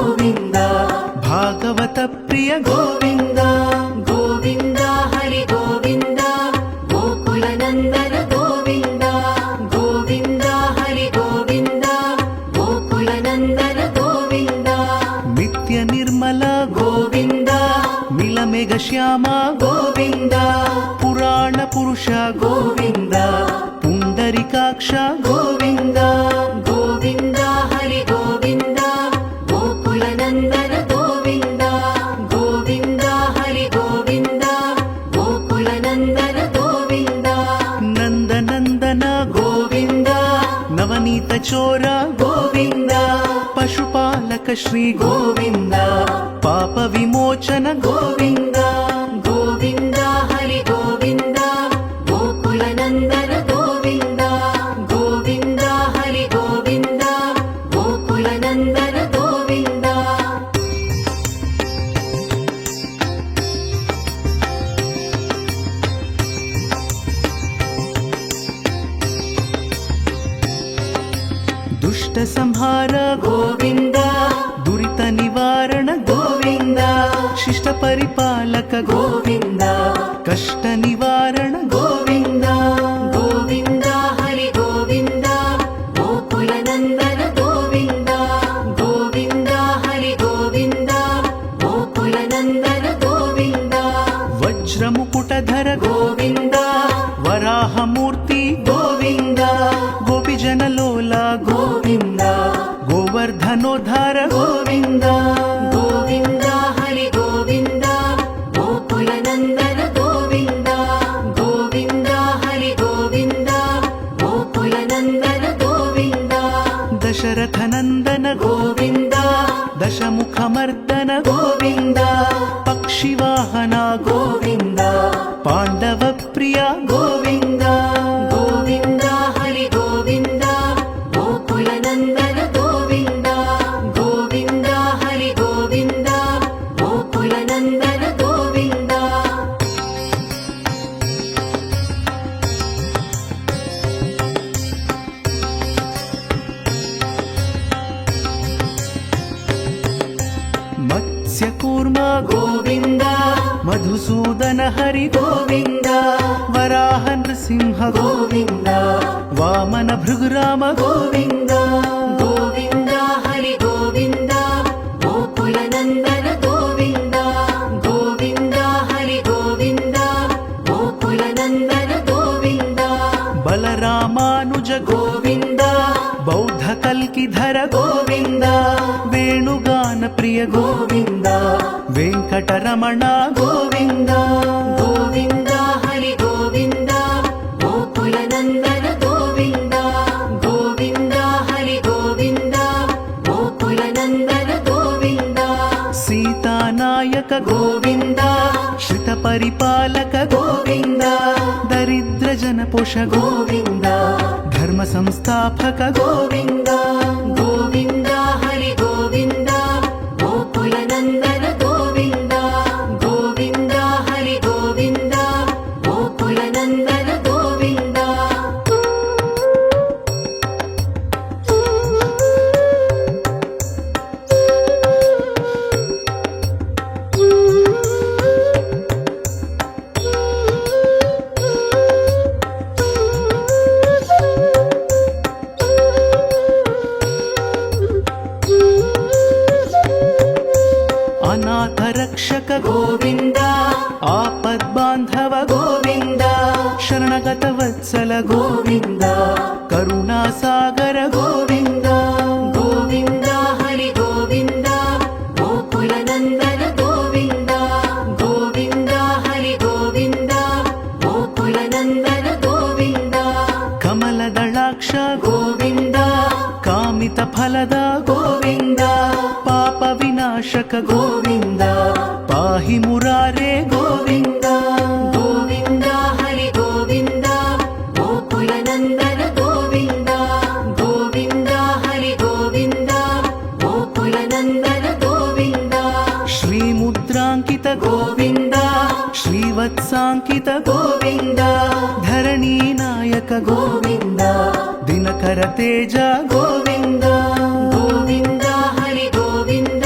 ಗೋವಿಂದ ಭಾಗವತ ಪ್ರಿಯ ಗೋವಿಂದ ಗೋವಿಂದ ಹರಿ ಗೋವಿಂದ ಗೋಕುಲ ನಂದನ ಗೋವಿಂದ ಗೋವಿಂದ ಹರಿ ಗೋವಿಂದ ಗೋಕುಲ ನಂದನ ಗೋವಿಂದ ನಿತ್ಯ ನಿರ್ಮಲ ಗೋವಿಂದ ಮಿಲಮೆಘ ಶ್ಯಾಮ ಗೋವಿಂದ ಪುರಾಣ ಪುರುಷ ಗೋವಿಂದ ಪುಂಡರಿಕಾಕ್ಷ ಗೋವಿಂದ ಗೋವಿಂದ ಹರಿ ಗೋವಿಂದ ಗೋಕುಲ ನಂದನ ಗೋವಿಂದ ಗೋವಿಂದ ಹರಿ ಗೋವಿಂದ ಗೋಕುಲ ನಂದನ ಗೋವಿಂದ ನಂದನಂದನ ಗೋವಿಂದ ನವನೀತ ಚೋರ ಗೋವಿಂದ ಪಶುಪಾಲಕ ಶ್ರೀ ಗೋವಿಂದ ಪಾಪ ವಿಮೋಚನ ಗೋವಿಂದ ಗೋವಿಂದ ಹರಿ ಗೋವಿಂದ ಗೋಕುಲ ನಂದನ ಗೋವಿಂದ ಗೋವಿಂದ ಹರಿ ಗೋವಿಂದ ಗೋಕುಲ ನಂದನ ಗೋವಿಂದ ದುಷ್ಟ ಸಂಹಾರ ಗೋವಿಂದ ದುರಿತ ನಿವಾರಣ ಗೋವಿಂದ ಶಿಷ್ಟ ಪರಿಪಾಲಕ ಗೋವಿಂದ ಕಷ್ಟ ನಿವಾರಣ ಗೋವಿಂದ ಗೋವಿಂದ ಹರಿ ಗೋವಿಂದ ಗೋಕುಲ ನಂದನ ಗೋವಿಂದ ಗೋವಿಂದ ಹರಿ ಗೋವಿಂದ ಗೋಕುಲ ನಂದನ ಗೋವಿಂದ ವಜ್ರ ಮುಕುಟಧರ ಗೋವಿಂದ ವರಾಹ ಮೂರ್ತಿ ಗೋವಿಂದ ಗೋಪಿಜನ ಲೋಲ ಗೋವಿಂದ ಗೋವರ್ಧನೋದ್ಧಾರ ಗೋವಿಂದ ಗೋವಿಂದ ಹರಿ ಗೋವಿಂದ ಗೋಕುಲ ನಂದನ ಗೋವಿಂದ ಗೋವಿಂದ ಹರಿ ಗೋವಿಂದ ಗೋಕುಲ ನಂದನ ಗೋವಿಂದ ದಶರಥ ನಂದನ ಗೋವಿಂದ ದಶಮುಖ ಮರ್ದನ ಗೋವಿಂದ ಪಕ್ಷಿವಾಹನ ಗೋವಿಂದ ಪಾಂಡವ ಪ್ರಿಯ ಗೋವಿಂದ ಗೋವಿಂದ ಹರಿ ಗೋವಿಂದ ಗೋಕುಲ ನಂದನ ಗೋವಿಂದ ಗೋವಿಂದ ಹರಿ ಗೋವಿಂದ ಗೋಕುಲ ನಂದನ ಗೋವಿಂದ ಮತ್ಸ್ಯ ಕೂರ್ಮ ಗೋವಿಂದ ಮಧುಸೂದನ ಹರಿ ಗೋವಿಂದ ವರಾಹ ನೃಸಿಂಹ ಗೋವಿಂದ ವಾಮನ ಭೃಗುರಾಮ ಗೋವಿಂದ ಗೋವಿಂದ ಹರಿ ಗೋವಿಂದ ಗೋಕುಲ ನಂದನ ಗೋವಿಂದ ಗೋವಿಂದ ಹರಿ ಗೋವಿಂದ ಗೋಕುಲ ನಂದನ ಗೋವಿಂದ ಬಲರಾಮಾನುಜ ಗೋವಿಂದ ಬೌದ್ಧ ಕಲ್ಕಿಧರ ಗೋವಿಂದ ವೇಣುಗಾನ ಪ್ರಿಯ ಗೋವಿಂದ ವೆಂಕಟರಮಣ ಗೋವಿಂದ ಗೋವಿಂದ ಹರಿ ಗೋವಿಂದ ಗೋಕುಲ ನಂದನ ಗೋವಿಂದ ಗೋವಿಂದ ಹರಿ ಗೋವಿಂದ ಗೋಕುಲ ನಂದನ ಗೋವಿಂದ ಸೀತಾನಾಯಕ ಗೋವಿಂದ ಶ್ರಿತ ಪರಿಪಾಲಕ ಗೋವಿಂದ ದರಿದ್ರ ಜನ ಪೋಷ ಗೋವಿಂದ ಧರ್ಮ ಸಂಸ್ಥಾಪಕ ಗೋವಿಂದ ಗೋವಿಂದ ಹರಿ ಗೋವಿಂದ ಗೋಕುಲ ನಂದನ ಗೋವಿಂದ ಗೋವಿಂದ ಹರಿ ಗೋವಿಂದ ಗೋಕುಲ ನಂದನ ಗೋವಿಂದ ಅನಾಥ ರಕ್ಷಕ ಗೋವಿಂದ ಆಪದ್ ಬಾಂಧವ ಗೋವಿಂದ ಶರಣಗತ ವತ್ಸಲ ಗೋವಿಂದ ಕರುಣಾ ಸಾಗರ ಗೋವಿಂದ ಗೋವಿಂದ ಹರಿ ಗೋವಿಂದ ಗೋಕುಲ ನಂದನ ಗೋವಿಂದ ಗೋವಿಂದ ಹರಿ ಗೋವಿಂದ ಗೋಕುಲ ನಂದನ ಗೋವಿಂದ ಕಮಲದಳಾಕ್ಷ ಗೋವಿಂದ ಕಾಮಿತ ಫಲದ ಗೋವಿಂದ ಪಾಪ ವಿನಾಶಕ ಗೋವಿಂದ ಪಾಹಿ ಮುರಾರೇ ಗೋವಿಂದ ಗೋವಿಂದ ಹರಿ ಗೋವಿಂದ ಗೋಕುಲ ನಂದನ ಗೋವಿಂದ ಗೋವಿಂದ ಹರಿ ಗೋವಿಂದ ಗೋಕುಲ ನಂದನ ಗೋವಿಂದ ಶ್ರೀ ಮುದ್ರಾಂಕಿತ ಗೋವಿಂದ ಶ್ರೀವತ್ಸಾಂಕಿತ ಗೋವಿಂದ ಧರಣಿ ನಾಯಕ ಗೋವಿಂದ ದಿನಕರ ತೇಜ ಗೋವಿಂದ ಗೋವಿಂದ ಹರಿ ಗೋವಿಂದ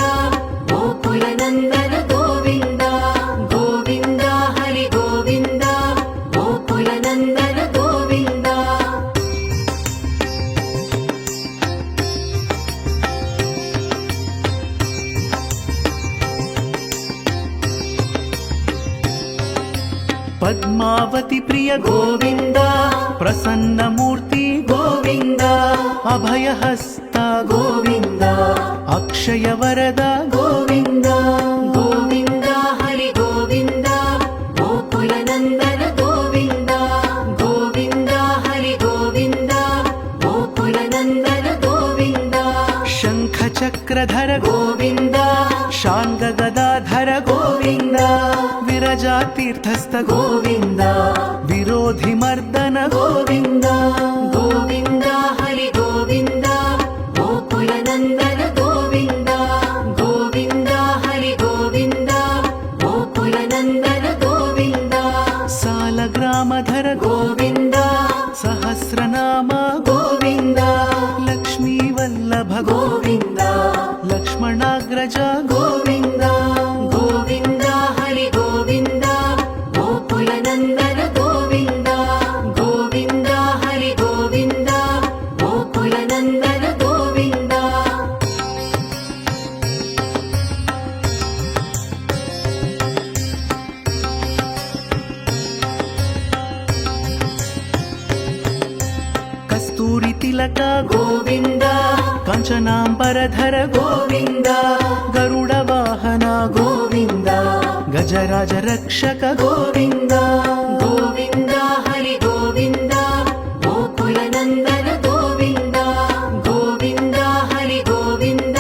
పద్మావతి ప్రియ గోవింద ప్రసన్నమూర్తి గోవింద అభయహస్త గోవింద అక్షయ వరద గోవింద గోవింద హరి గోవింద గోకుల నందన గోవింద గోవింద హరి గోవింద గోకుల నందన గోవింద శంఖ చక్రధర గోవింద శాంగ గదాధర గోవింద విరజా తీర్థస్థ గోవింద విరోధి మర్దన గోవింద గోవింద హరి గోవింద గోకుల నందన గోవింద గోవింద హరి గోవింద గోకుల నందన గోవింద సాలగ్రామధర గోవింద సహస్రనామ గోవింద లక్ష్మీ వల్లభ గోవింద లక్ష్మణాగ్రజ గోవింద గోవింద హరి గోవింద గోకుల నందన గోవింద గోవింద హరి గోవింద గోకుల నందన గోవింద కస్తూరి తిలక గోవింద కాంచనాంబరధర గోవింద గరుడ వాహన గోవింద గజరాజ రక్షక గోవింద గోవింద హరి గోవింద గోకుల నందన గోవింద గోవింద హరి గోవింద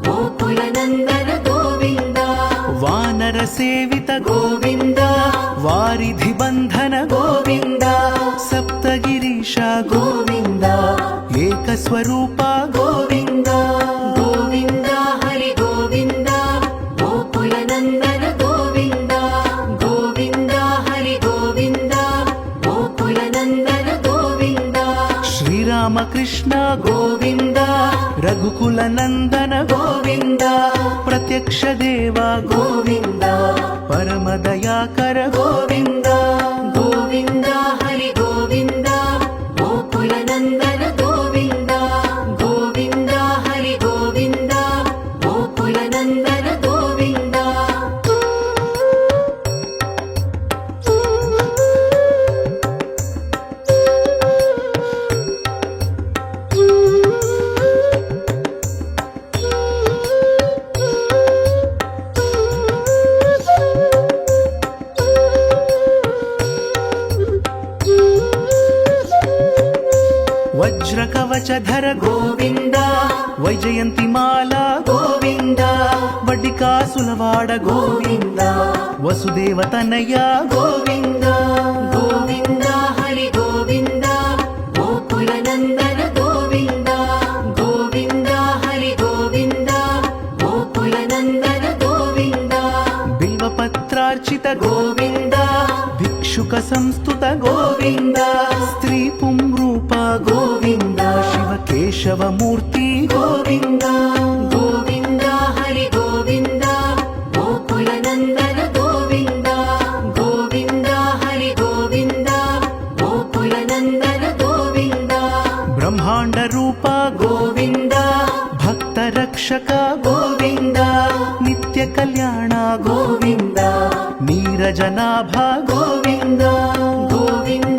గోకుల నందన గోవింద వానర సేవిత గోవింద వారిధి బంధన గోవింద సప్తగిరీశ గోవింద ఏకస్వరూప గోవింద గోవింద హరి గోవింద గోకుల నందన గోవింద గోవింద హరి గోవింద గోకుల నందన గోవింద శ్రీరామకృష్ణ గోవింద రఘుకుల నందన గోవింద ప్రత్యక్ష దేవ గోవింద పరమదయాకర గోవింద గోవింద హరి గోవింద గోకుల నందన గోవింద గోవింద హరి గోవింద గోకుల నందన గోవింద వజ్ర కవచధర గోవింద వైజయంతి మాల గోవింద వడ్డికాసులవాడ గోవింద వసుదేవ తనయ గోవింద గోవింద హరి గోవింద గోకుల నందన గోవింద గోవింద హరి గోవింద గోకుల నందన గోవింద బిల్వపత్రార్చిత గోవింద భిక్షుక సంస్థుత గోవింద స్త్రీ పుంరూప గోవింద శివ కేశవమూర్తి గోవింద గోవింద హరి గోవింద గోకుల నందన గోవింద గోవింద హరి గోవింద గోకుల నందన గోవింద బ్రహ్మాండ రూప గోవింద భక్త రక్షక గోవింద నిత్య కళ్యాణ గోవింద నీరజనాభ గోవింద గోవింద